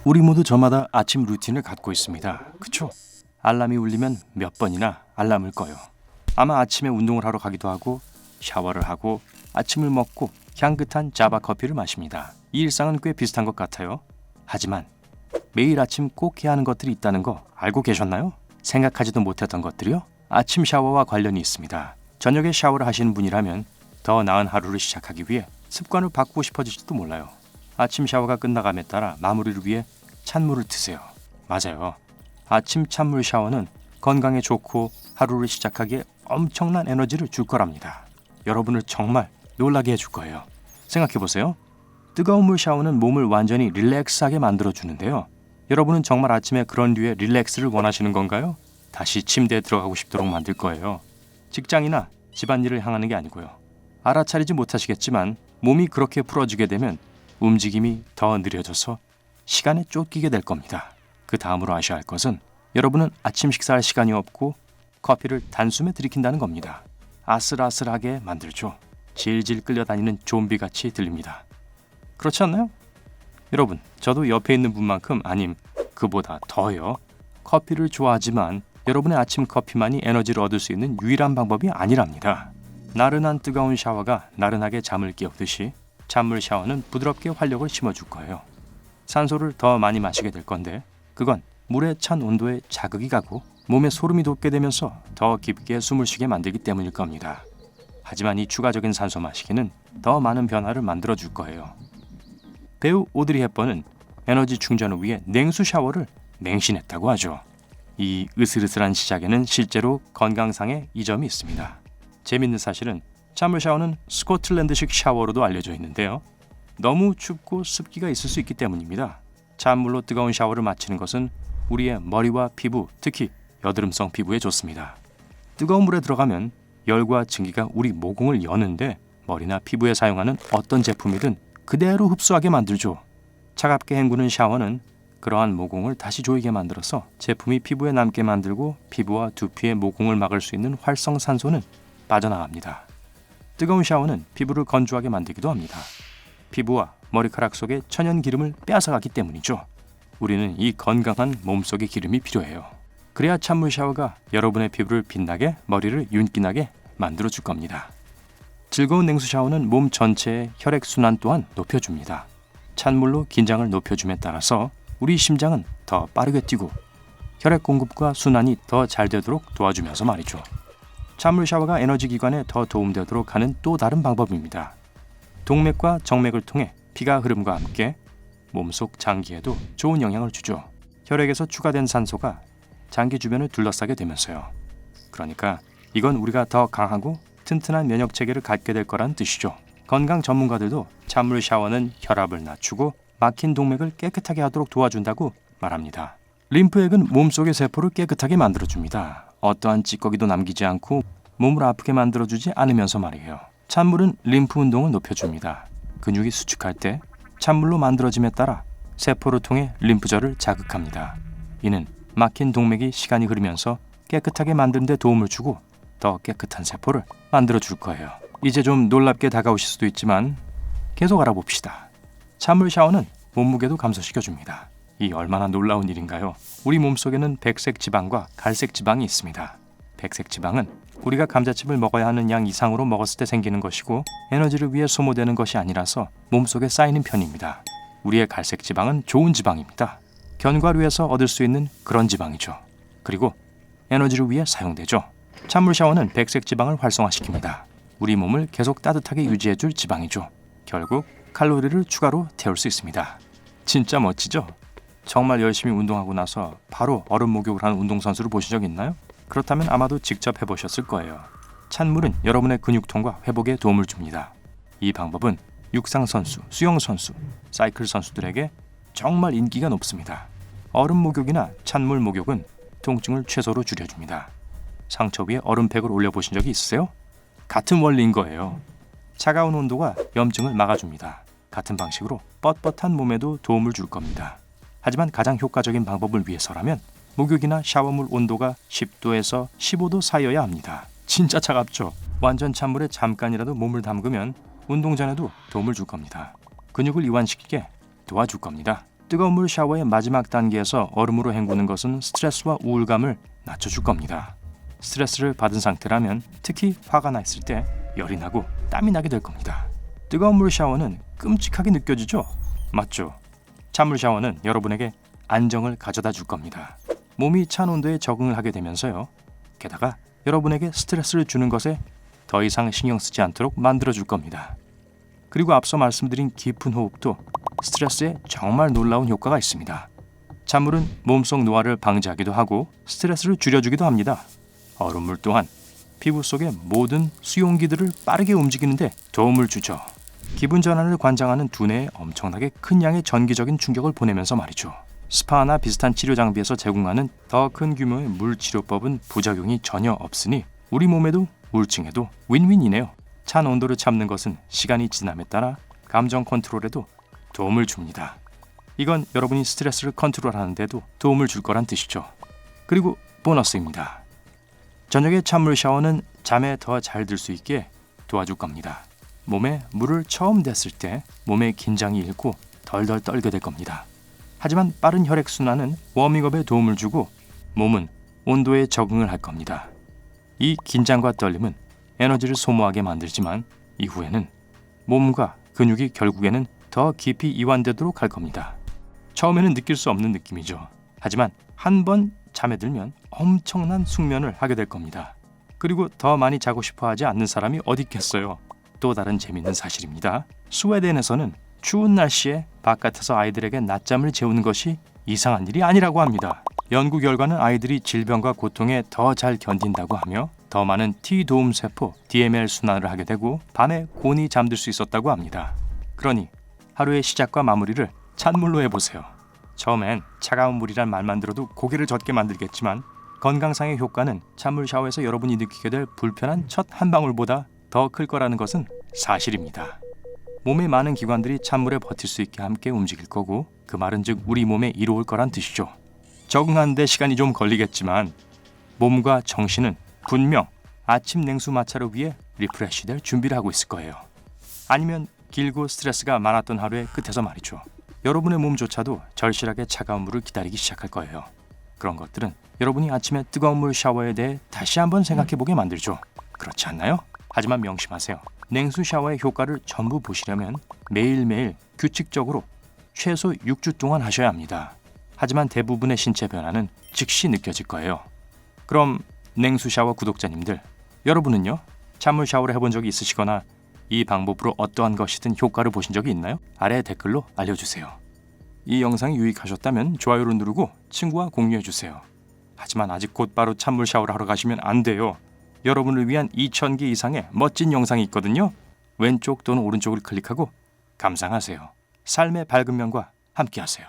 우리 모두 저마다 아침 루틴을 갖고 있습니다. 그쵸? 알람이 울리면 몇 번이나 알람을 꺼요. 아마 아침에 운동을 하러 가기도 하고 샤워를 하고 아침을 먹고 향긋한 자바 커피를 마십니다. 이 일상은 꽤 비슷한 것 같아요. 하지만 매일 아침 꼭 해야 하는 것들이 있다는 거 알고 계셨나요? 생각하지도 못했던 것들이요? 아침 샤워와 관련이 있습니다. 저녁에 샤워를 하시는 분이라면 더 나은 하루를 시작하기 위해 습관을 바꾸고 싶어질지도 몰라요. 아침 샤워가 끝나감에 따라 마무리를 위해 찬물을 드세요. 맞아요. 아침 찬물 샤워는 건강에 좋고 하루를 시작하기에 엄청난 에너지를 줄 거랍니다. 여러분을 정말 놀라게 해줄 거예요. 생각해보세요. 뜨거운 물 샤워는 몸을 완전히 릴렉스하게 만들어주는데요. 여러분은 정말 아침에 그런 류의 릴렉스를 원하시는 건가요? 다시 침대에 들어가고 싶도록 만들 거예요. 직장이나 집안일을 향하는 게 아니고요. 알아차리지 못하시겠지만 몸이 그렇게 풀어지게 되면 움직임이 더 느려져서 시간에 쫓기게 될 겁니다. 그 다음으로 아셔야 할 것은 여러분은 아침 식사할 시간이 없고 커피를 단숨에 들이킨다는 겁니다. 아슬아슬하게 만들죠. 질질 끌려다니는 좀비같이 들립니다. 그렇지 않나요? 여러분, 저도 옆에 있는 분만큼 아님 그보다 더요. 커피를 좋아하지만 여러분의 아침 커피만이 에너지를 얻을 수 있는 유일한 방법이 아니랍니다. 나른한 뜨거운 샤워가 나른하게 잠을 깨우듯이 찬물 샤워는 부드럽게 활력을 심어줄 거예요. 산소를 더 많이 마시게 될 건데 그건 물에 찬 온도에 자극이 가고 몸에 소름이 돋게 되면서 더 깊게 숨을 쉬게 만들기 때문일 겁니다. 하지만 이 추가적인 산소 마시기는 더 많은 변화를 만들어줄 거예요. 배우 오드리 헵번은 에너지 충전을 위해 냉수 샤워를 맹신했다고 하죠. 이 으슬으슬한 시작에는 실제로 건강상의 이점이 있습니다. 재밌는 사실은 찬물 샤워는 스코틀랜드식 샤워로도 알려져 있는데요. 너무 춥고 습기가 있을 수 있기 때문입니다. 찬물로 뜨거운 샤워를 마치는 것은 우리의 머리와 피부, 특히 여드름성 피부에 좋습니다. 뜨거운 물에 들어가면 열과 증기가 우리 모공을 여는데 머리나 피부에 사용하는 어떤 제품이든 그대로 흡수하게 만들죠. 차갑게 헹구는 샤워는 그러한 모공을 다시 조이게 만들어서 제품이 피부에 남게 만들고 피부와 두피의 모공을 막을 수 있는 활성산소는 빠져나갑니다. 뜨거운 샤워는 피부를 건조하게 만들기도 합니다. 피부와 머리카락 속의 천연 기름을 빼앗아가기 때문이죠. 우리는 이 건강한 몸속의 기름이 필요해요. 그래야 찬물 샤워가 여러분의 피부를 빛나게, 머리를 윤기나게 만들어줄 겁니다. 즐거운 냉수 샤워는 몸 전체의 혈액순환 또한 높여줍니다. 찬물로 긴장을 높여줌에 따라서 우리 심장은 더 빠르게 뛰고 혈액 공급과 순환이 더 잘 되도록 도와주면서 말이죠. 찬물 샤워가 에너지 기관에 더 도움되도록 하는 또 다른 방법입니다. 동맥과 정맥을 통해 피가 흐름과 함께 몸속 장기에도 좋은 영향을 주죠. 혈액에서 추가된 산소가 장기 주변을 둘러싸게 되면서요. 그러니까 이건 우리가 더 강하고 튼튼한 면역 체계를 갖게 될 거란 뜻이죠. 건강 전문가들도 찬물 샤워는 혈압을 낮추고 막힌 동맥을 깨끗하게 하도록 도와준다고 말합니다. 림프액은 몸속의 세포를 깨끗하게 만들어줍니다. 어떠한 찌꺼기도 남기지 않고 몸을 아프게 만들어주지 않으면서 말이에요. 찬물은 림프 운동을 높여줍니다. 근육이 수축할 때 찬물로 만들어짐에 따라 세포를 통해 림프절을 자극합니다. 이는 막힌 동맥이 시간이 흐르면서 깨끗하게 만드는 데 도움을 주고 더 깨끗한 세포를 만들어줄 거예요. 이제 좀 놀랍게 다가오실 수도 있지만 계속 알아봅시다. 찬물 샤워는 몸무게도 감소시켜줍니다. 이 얼마나 놀라운 일인가요? 우리 몸속에는 백색 지방과 갈색 지방이 있습니다. 백색 지방은 우리가 감자칩을 먹어야 하는 양 이상으로 먹었을 때 생기는 것이고 에너지를 위해 소모되는 것이 아니라서 몸속에 쌓이는 편입니다. 우리의 갈색 지방은 좋은 지방입니다. 견과류에서 얻을 수 있는 그런 지방이죠. 그리고 에너지를 위해 사용되죠. 찬물 샤워는 백색 지방을 활성화시킵니다. 우리 몸을 계속 따뜻하게 유지해줄 지방이죠. 결국 칼로리를 추가로 태울 수 있습니다. 진짜 멋지죠? 정말 열심히 운동하고 나서 바로 얼음 목욕을 하는 운동선수를 보신 적 있나요? 그렇다면 아마도 직접 해보셨을 거예요. 찬물은 여러분의 근육통과 회복에 도움을 줍니다. 이 방법은 육상선수, 수영선수, 사이클 선수들에게 정말 인기가 높습니다. 얼음 목욕이나 찬물 목욕은 통증을 최소로 줄여줍니다. 상처 위에 얼음팩을 올려보신 적이 있으세요? 같은 원리인 거예요. 차가운 온도가 염증을 막아줍니다. 같은 방식으로 뻣뻣한 몸에도 도움을 줄 겁니다. 하지만 가장 효과적인 방법을 위해서라면 목욕이나 샤워물 온도가 10도에서 15도 사이여야 합니다. 진짜 차갑죠? 완전 찬물에 잠깐이라도 몸을 담그면 운동 전에도 도움을 줄 겁니다. 근육을 이완시키게 도와줄 겁니다. 뜨거운 물 샤워의 마지막 단계에서 얼음으로 헹구는 것은 스트레스와 우울감을 낮춰줄 겁니다. 스트레스를 받은 상태라면 특히 화가 나 있을 때 열이 나고 땀이 나게 될 겁니다. 뜨거운 물 샤워는 끔찍하게 느껴지죠? 맞죠? 찬물 샤워는 여러분에게 안정을 가져다 줄 겁니다. 몸이 찬 온도에 적응을 하게 되면서요. 게다가 여러분에게 스트레스를 주는 것에 더 이상 신경 쓰지 않도록 만들어 줄 겁니다. 그리고 앞서 말씀드린 깊은 호흡도 스트레스에 정말 놀라운 효과가 있습니다. 찬물은 몸속 노화를 방지하기도 하고 스트레스를 줄여주기도 합니다. 얼음물 또한 피부 속의 모든 수용기들을 빠르게 움직이는데 도움을 주죠. 기분 전환을 관장하는 두뇌에 엄청나게 큰 양의 전기적인 충격을 보내면서 말이죠. 스파나 비슷한 치료 장비에서 제공하는 더 큰 규모의 물치료법은 부작용이 전혀 없으니 우리 몸에도 우울증에도 윈윈이네요. 찬 온도를 참는 것은 시간이 지남에 따라 감정 컨트롤에도 도움을 줍니다. 이건 여러분이 스트레스를 컨트롤하는 데도 도움을 줄 거란 뜻이죠. 그리고 보너스입니다. 저녁에 찬물 샤워는 잠에 더 잘 들 수 있게 도와줄 겁니다. 몸에 물을 처음 댔을 때 몸의 긴장이 잃고 덜덜 떨게 될 겁니다. 하지만 빠른 혈액순환은 워밍업에 도움을 주고 몸은 온도에 적응을 할 겁니다. 이 긴장과 떨림은 에너지를 소모하게 만들지만 이후에는 몸과 근육이 결국에는 더 깊이 이완되도록 할 겁니다. 처음에는 느낄 수 없는 느낌이죠. 하지만 한 번 잠에 들면 엄청난 숙면을 하게 될 겁니다. 그리고 더 많이 자고 싶어 하지 않는 사람이 어디 있겠어요. 또 다른 재미있는 사실입니다. 스웨덴에서는 추운 날씨에 바깥에서 아이들에게 낮잠을 재우는 것이 이상한 일이 아니라고 합니다. 연구 결과는 아이들이 질병과 고통에 더 잘 견딘다고 하며 더 많은 T 도움 세포 DML 순환을 하게 되고 밤에 곤히 잠들 수 있었다고 합니다. 그러니 하루의 시작과 마무리를 찬물로 해보세요. 처음엔 차가운 물이란 말만 들어도 고개를 젓게 만들겠지만 건강상의 효과는 찬물 샤워에서 여러분이 느끼게 될 불편한 첫 한 방울보다 더 클 거라는 것은 사실입니다. 몸의 많은 기관들이 찬물에 버틸 수 있게 함께 움직일 거고 그 말은 즉 우리 몸에 이로울 거란 뜻이죠. 적응하는 데 시간이 좀 걸리겠지만 몸과 정신은 분명 아침 냉수 마찰을 위해 리프레시 될 준비를 하고 있을 거예요. 아니면 길고 스트레스가 많았던 하루의 끝에서 말이죠. 여러분의 몸조차도 절실하게 차가운 물을 기다리기 시작할 거예요. 그런 것들은 여러분이 아침에 뜨거운 물 샤워에 대해 다시 한번 생각해보게 만들죠. 그렇지 않나요? 하지만 명심하세요. 냉수 샤워의 효과를 전부 보시려면 매일매일 규칙적으로 최소 6주 동안 하셔야 합니다. 하지만 대부분의 신체 변화는 즉시 느껴질 거예요. 그럼 냉수 샤워 구독자님들, 여러분은요? 찬물 샤워를 해본 적이 있으시거나 이 방법으로 어떠한 것이든 효과를 보신 적이 있나요? 아래 댓글로 알려주세요. 이 영상이 유익하셨다면 좋아요를 누르고 친구와 공유해주세요. 하지만 아직 곧바로 찬물 샤워를 하러 가시면 안 돼요. 여러분을 위한 2000개 이상의 멋진 영상이 있거든요. 왼쪽 또는 오른쪽을 클릭하고 감상하세요. 삶의 밝은 면과 함께하세요.